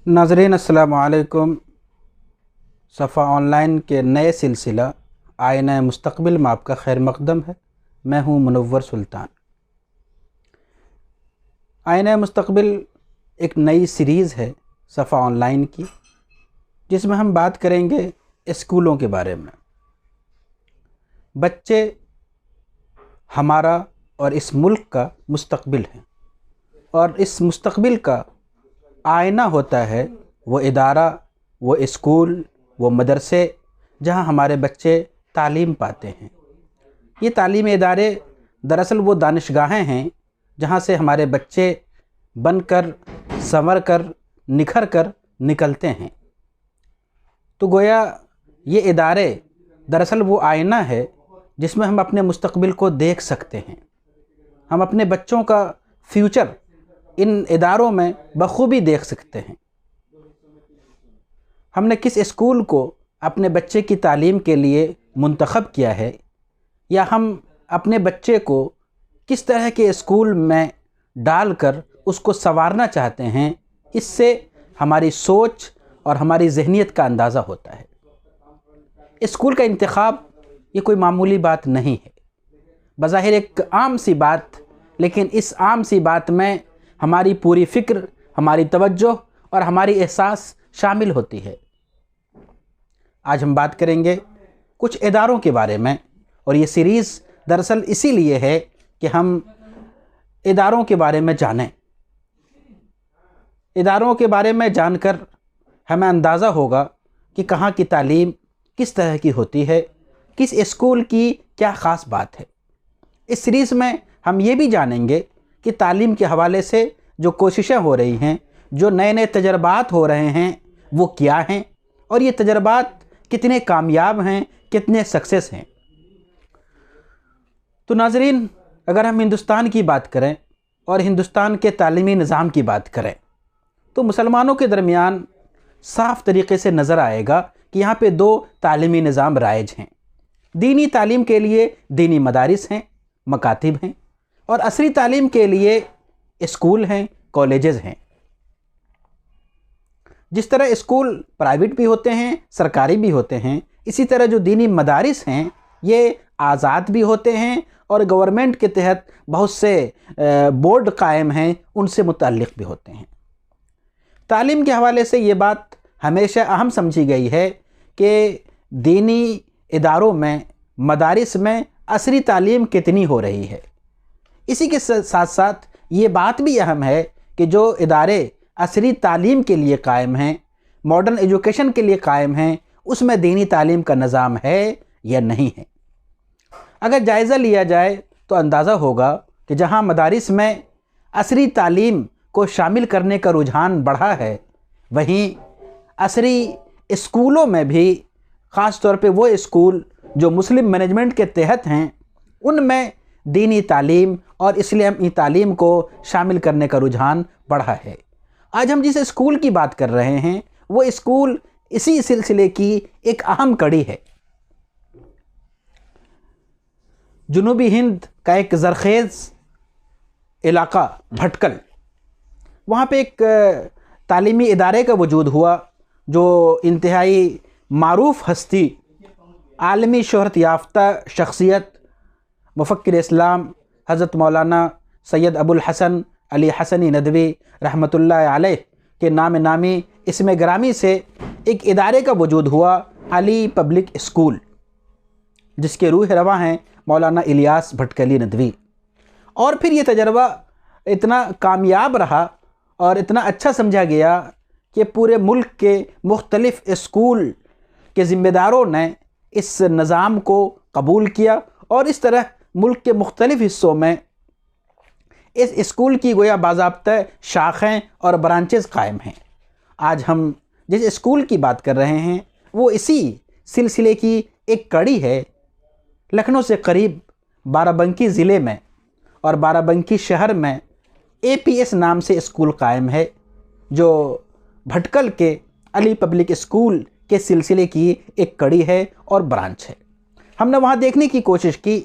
नाज़रीन अस्सलामु अलैकुम। सफ़ा ऑनलाइन के नए सिलसिला आईना मुस्तक़बिल में आपका खैर मक़दम है। मैं हूँ मुनव्वर सुल्तान। आईना मुस्तक़बिल एक नई सीरीज़ है सफ़ा ऑनलाइन की, जिसमें हम बात करेंगे स्कूलों के बारे में। बच्चे हमारा और इस मुल्क का मुस्तक़बिल हैं, और इस मुस्तक़बिल का आईना होता है वो इदारा, वो स्कूल, वो मदरसे जहाँ हमारे बच्चे तालीम पाते हैं। ये तालीमी इदारे दरअसल वो दानिशगाहें हैं जहाँ से हमारे बच्चे बनकर, संवर कर, निखर कर निकलते हैं। तो गोया ये इदारे दरअसल वो आईना है जिसमें हम अपने मुस्तक़बिल को देख सकते हैं। हम अपने बच्चों का फ्यूचर इन इदारों में बखूबी देख सकते हैं। हमने किस स्कूल को अपने बच्चे की तालीम के लिए मुंतखब किया है, या हम अपने बच्चे को किस तरह के स्कूल में डालकर उसको संवारना चाहते हैं, इससे हमारी सोच और हमारी जहनीत का अंदाज़ा होता है। स्कूल का इंतखाब ये कोई मामूली बात नहीं है। बज़ाहिर एक आम सी बात, लेकिन इस आम सी बात में हमारी पूरी फ़िक्र, हमारी तवज्जो और हमारी एहसास शामिल होती है। आज हम बात करेंगे कुछ इदारों के बारे में, और ये सीरीज़ दरअसल इसीलिए है कि हम इदारों के बारे में जानें। इदारों के बारे में जानकर हमें अंदाज़ा होगा कि कहाँ की तालीम किस तरह की होती है, किस स्कूल की क्या ख़ास बात है। इस सीरीज़ में हम ये भी जानेंगे कि तालीम के हवाले से जो कोशिशें हो रही हैं, जो नए नए तजर्बात हो रहे हैं, वो क्या हैं, और ये तजर्बात कितने कामयाब हैं, कितने सक्सेस हैं। तो नाज़रीन, अगर हम हिंदुस्तान की बात करें और हिंदुस्तान के तालीमी निज़ाम की बात करें, तो मुसलमानों के दरमियान साफ़ तरीक़े से नज़र आएगा कि यहाँ पे दो तालीमी निज़ाम राइज हैं। दीनी तालीम के लिए दीनी मदारिस हैं, मकातिब हैं, और असरी तालीम के लिए स्कूल हैं, कॉलेजेस हैं। जिस तरह स्कूल प्राइवेट भी होते हैं, सरकारी भी होते हैं, इसी तरह जो दीनी मदारिस हैं ये आज़ाद भी होते हैं, और गवर्नमेंट के तहत बहुत से बोर्ड कायम हैं, उनसे मुताल्लिक़ भी होते हैं। तालीम के हवाले से ये बात हमेशा अहम समझी गई है कि दीनी इदारों में, मदारिस में असरी तालीम कितनी हो रही है। इसी के साथ साथ ये बात भी अहम है कि जो इदारे असरी तालीम के लिए कायम हैं, मॉडर्न एजुकेशन के लिए कायम हैं, उसमें दीनी तालीम का निज़ाम है या नहीं है। अगर जायज़ा लिया जाए तो अंदाज़ा होगा कि जहाँ मदारिस में असरी तालीम को शामिल करने का रुझान बढ़ा है, वहीं असरी स्कूलों में भी, ख़ास तौर पे वो स्कूल जो मुस्लिम मैनेजमेंट के तहत हैं, उनमें दीनी तालीम और इस्लामी तालीम को शामिल करने का रुझान बढ़ा है। आज हम जिस स्कूल की बात कर रहे हैं, वो स्कूल इसी सिलसिले की एक अहम कड़ी है। जुनूबी हिंद का एक ज़रखेज़ इलाका भटकल, वहाँ पे एक तालीमी इदारे का वजूद हुआ जो इंतहाई मारूफ हस्ती, आलमी शोहरत याफ्ता शख्सियत, मुफ़क्किर इस्लाम हज़रत मौलाना सैयद अबुल हसन अली हसनी नदवी रहमतुल्लाह अलैह के नाम नामी इसमें ग्रामी से एक इदारे का वजूद हुआ, अली पब्लिक स्कूल, जिसके रूह रवा हैं मौलाना इलियास भटकली नदवी। और फिर ये तजर्बा इतना कामयाब रहा और इतना अच्छा समझा गया कि पूरे मुल्क के मुख्तलिफ़ स्कूल के ज़िम्मेदारों ने इस निज़ाम को कबूल किया, और इस तरह मुल्क के मुख्तलिफ़ हिस्सों में इस स्कूल की गोया बाज़ाब्ता शाखें और ब्रांचेस कायम हैं। आज हम जिस स्कूल की बात कर रहे हैं वो इसी सिलसिले की एक कड़ी है। लखनऊ से करीब बाराबंकी ज़िले में और बाराबंकी शहर में APS नाम से स्कूल कायम है, जो भटकल के अली पब्लिक स्कूल के सिलसिले की एक कड़ी है और ब्रांच है। हमने वहाँ देखने की कोशिश की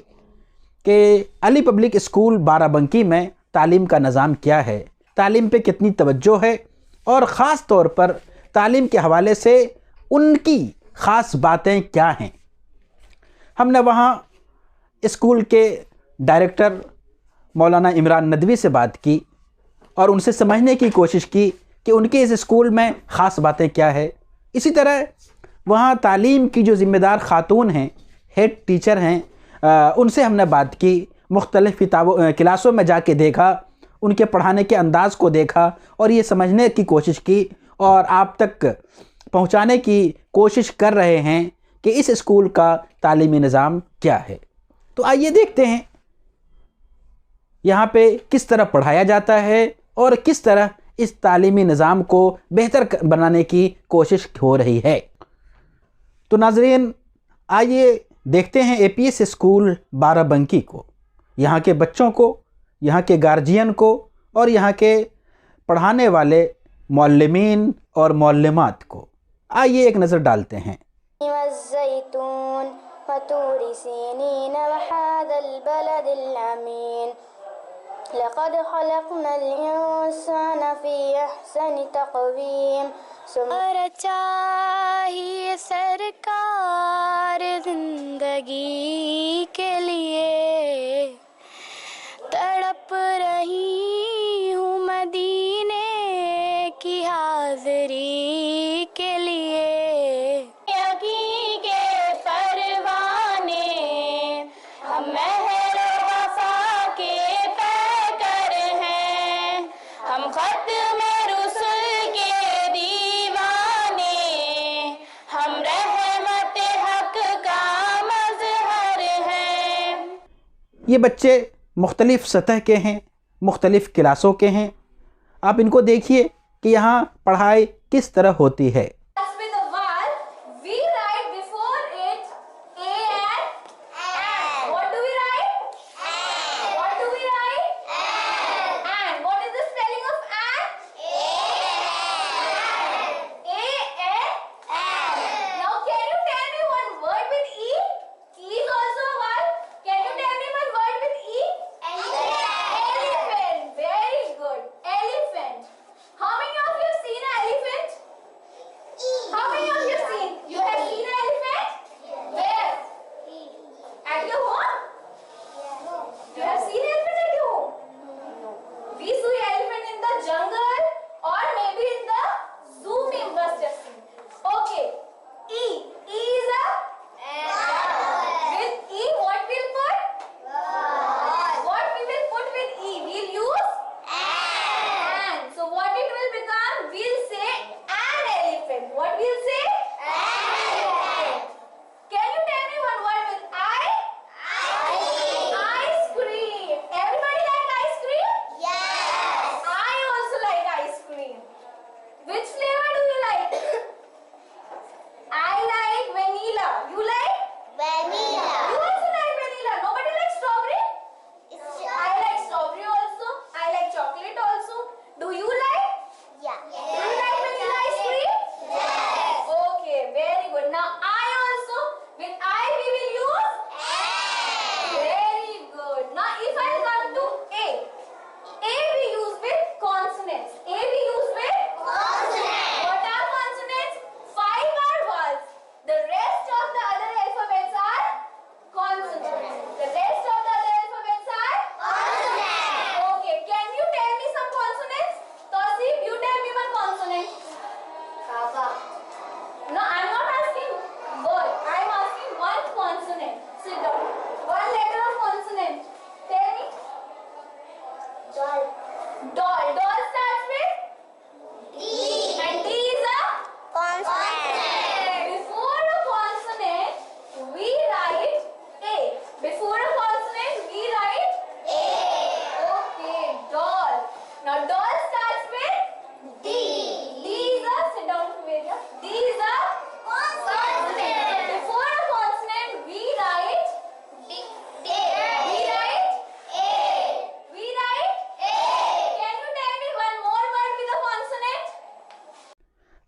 कि अली पब्लिक स्कूल बाराबंकी में तालीम का निज़ाम क्या है, तालीम पे कितनी तवज्जो है, और ख़ास तौर पर तालीम के हवाले से उनकी ख़ास बातें क्या हैं। हमने वहाँ स्कूल के डायरेक्टर मौलाना इमरान नदवी से बात की और उनसे समझने की कोशिश की कि उनके इस स्कूल में ख़ास बातें क्या है। इसी तरह वहाँ तालीम की जो ज़िम्मेदार ख़ातून हैं, हेड टीचर हैं, उनसे हमने बात की, मुख्तलिफ़ क्लासों में जाके देखा, उनके पढ़ाने के अंदाज़ को देखा और ये समझने की कोशिश की और आप तक पहुँचाने की कोशिश कर रहे हैं कि इस स्कूल का तालीमी निज़ाम क्या है। तो आइए देखते हैं यहाँ पे किस तरह पढ़ाया जाता है और किस तरह इस तालीमी निज़ाम को बेहतर बनाने की कोशिश हो रही है। तो नाज़रीन, आइए देखते हैं APS स्कूल बाराबंकी को, यहाँ के बच्चों को, यहाँ के गार्जियन को और यहाँ के पढ़ाने वाले मौल्लिमीन और मौल्लिमात को। आइए एक नज़र डालते हैं। लक़द ख़लक़नल इंसान फ़ी अहसनि तक़वीम। चाहिए सरकार ज़िंदगी के लिए, तड़प रही हूँ मदीने की हाज़री के लिए। यकी के परवाने हम ये बच्चे मुख्तलिफ़ सतह के हैं, मुख्तलिफ़ क्लासों के हैं। आप इनको देखिए कि यहाँ पढ़ाई किस तरह होती है।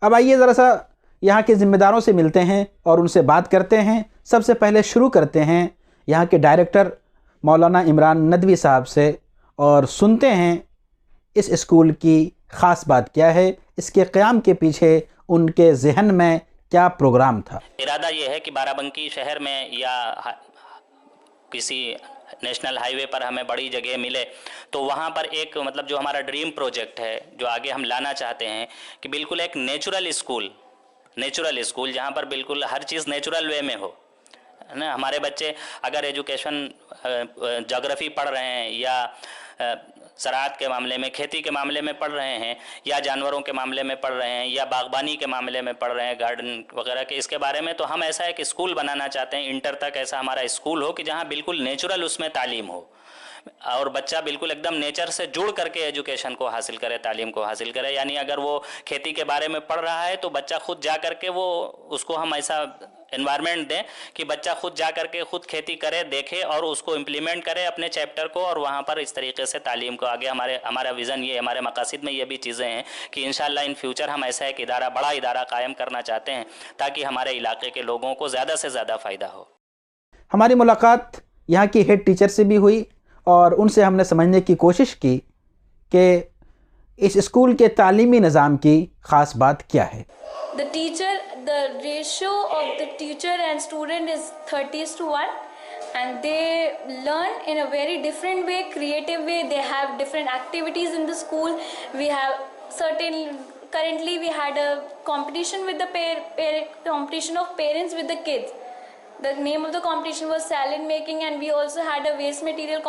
अब आइए ज़रा सा यहाँ के ज़िम्मेदारों से मिलते हैं और उनसे बात करते हैं। सबसे पहले शुरू करते हैं यहाँ के डायरेक्टर मौलाना इमरान नदवी साहब से और सुनते हैं इस स्कूल की ख़ास बात क्या है, इसके क़याम के पीछे उनके जहन में क्या प्रोग्राम था। इरादा ये है कि बाराबंकी शहर में या किसी नेशनल हाईवे पर हमें बड़ी जगह मिले तो वहाँ पर एक मतलब जो हमारा ड्रीम प्रोजेक्ट है जो आगे हम लाना चाहते हैं कि बिल्कुल एक नेचुरल स्कूल जहाँ पर बिल्कुल हर चीज़ नेचुरल वे में हो, है ना। हमारे बच्चे अगर एजुकेशन ज्योग्राफी पढ़ रहे हैं या ज़राअत के मामले में, खेती के मामले में पढ़ रहे हैं या जानवरों के मामले में पढ़ रहे हैं या बागबानी के मामले में पढ़ रहे हैं, गार्डन वगैरह के इसके बारे में, तो हम ऐसा एक स्कूल बनाना चाहते हैं, इंटर तक ऐसा हमारा स्कूल हो कि जहाँ बिल्कुल नेचुरल उसमें तालीम हो और बच्चा बिल्कुल एकदम नेचर से जुड़ करके एजुकेशन को हासिल करे, तालीम को हासिल करे। यानी अगर वो खेती के बारे में पढ़ रहा है तो बच्चा खुद जा करके वो उसको हम ऐसा एनवायरनमेंट दें कि बच्चा खुद जा करके खुद खेती करे, देखे और उसको इम्प्लीमेंट करे अपने चैप्टर को, और वहाँ पर इस तरीके से तालीम को आगे हमारा विज़न ये, हमारे मकासद में ये भी चीज़ें हैं कि इंशाअल्लाह इन फ्यूचर हम ऐसा एक बड़ा इदारा कायम करना चाहते हैं ताकि हमारे इलाके के लोगों को ज़्यादा से ज़्यादा फ़ायदा हो। हमारी मुलाकात यहाँ की हेड टीचर से भी हुई और उनसे हमने समझने की कोशिश की कि इस स्कूल के तालीमी निज़ाम की ख़ास बात क्या है। The ratio of the teacher and student is 30:1, and they learn in a very different way, creative way. They have different activities in the school. We have currently we had a competition with the competition of parents with the kids. The name of the competition was salad making, and we also had a waste material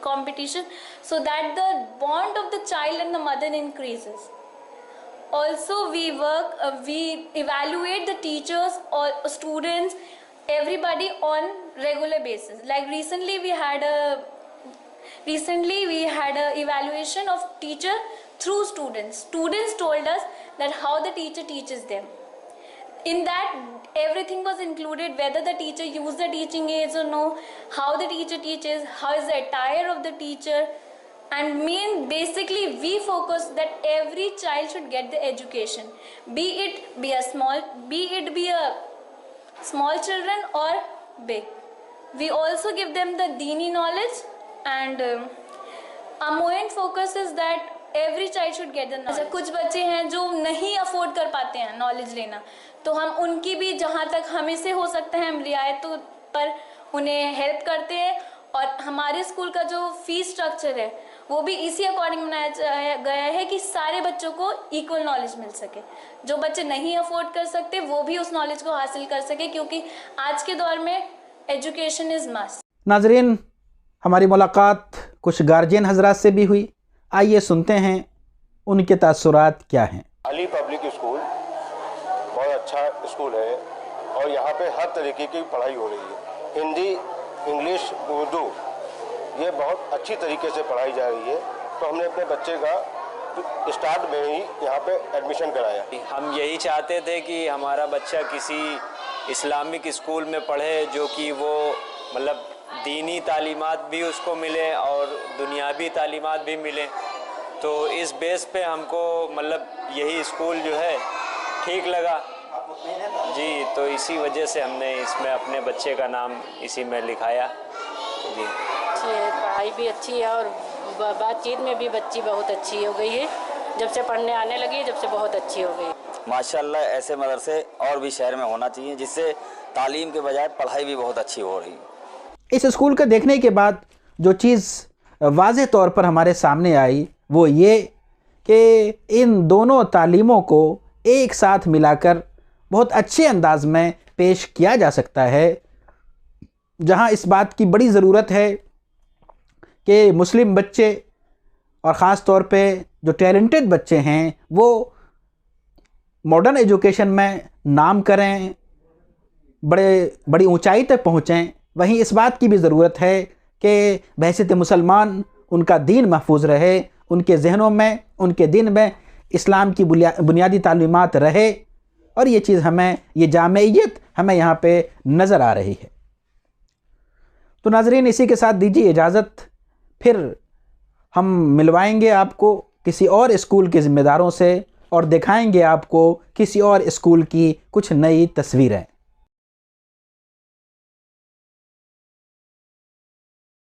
competition so that the bond of the child and the mother increases. Also we evaluate the teachers or students, everybody on regular basis. Like recently we had a evaluation of teacher through students. Students told us that how the teacher teaches them. In that everything was included, whether the teacher used the teaching aids or no, how the teacher teaches, how is the attire of the teacher. And basically we focus that every child should get the education, be it be a small children or big. We also give them the Deeni knowledge, and our main focus is that every child should get the knowledge. कुछ बच्चे हैं जो नहीं afford कर पाते हैं knowledge लेना, तो हम उनकी भी जहाँ तक हमें से हो सकता है हम रियायतों पर उन्हें हेल्प करते हैं। और हमारे स्कूल का जो फीस स्ट्रक्चर है वो भी इसी अकॉर्डिंग बनाया गया है कि सारे बच्चों को इक्वल नॉलेज मिल सके। जो बच्चे नहीं अफोर्ड कर सकते वो भी उस नॉलेज को हासिल कर सके, क्योंकि आज के दौर में एजुकेशन इज़ मस्ट। नाजरीन, हमारी मुलाकात कुछ गार्जियन हजरात से भी हुई। आइए सुनते हैं उनके तासुरात क्या हैं। अली पब्लिक स्कूल बहुत अच्छा स्कूल है और यहाँ पे हर तरीके की पढ़ाई हो रही है। हिंदी, इंग्लिश, उर्दू ये बहुत अच्छी तरीके से पढ़ाई जा रही है। तो हमने अपने बच्चे का स्टार्ट में ही यहाँ पे एडमिशन कराया। हम यही चाहते थे कि हमारा बच्चा किसी इस्लामिक स्कूल में पढ़े जो कि वो मतलब दीनी तालीमात भी उसको मिले और दुनियावी तालीमात भी मिले। तो इस बेस पे हमको मतलब यही स्कूल जो है ठीक लगा जी, तो इसी वजह से हमने इसमें अपने बच्चे का नाम इसी में लिखाया जी। पढ़ाई भी अच्छी है और बातचीत में भी बच्ची बहुत अच्छी हो गई है। जब से पढ़ने आने लगी जब से बहुत अच्छी हो गई। माशाल्लाह ऐसे मदरसे और भी शहर में होना चाहिए जिससे तालीम के बजाय पढ़ाई भी बहुत अच्छी हो रही है। इस स्कूल को देखने के बाद जो चीज़ वाज़ेह तौर पर हमारे सामने आई वो ये कि इन दोनों तालीमों को एक साथ मिलाकर बहुत अच्छे अंदाज में पेश किया जा सकता है, जहां इस बात की बड़ी ज़रूरत है कि मुस्लिम बच्चे और ख़ास तौर पे जो टैलेंटेड बच्चे हैं वो मॉडर्न एजुकेशन में नाम करें, बड़ी ऊंचाई तक पहुँचें। वहीं इस बात की भी ज़रूरत है कि बहैसियत मुसलमान उनका दीन महफूज रहे, उनके जहनों में, उनके दिन में इस्लाम की बुनियादी तालीमात रहे, और ये चीज़ हमें, ये जामियत हमें यहाँ पे नज़र आ रही है। तो नाज़रीन, इसी के साथ दीजिए इजाज़त, फिर हम मिलवाएंगे आपको किसी और स्कूल के ज़िम्मेदारों से और दिखाएंगे आपको किसी और स्कूल की कुछ नई तस्वीरें।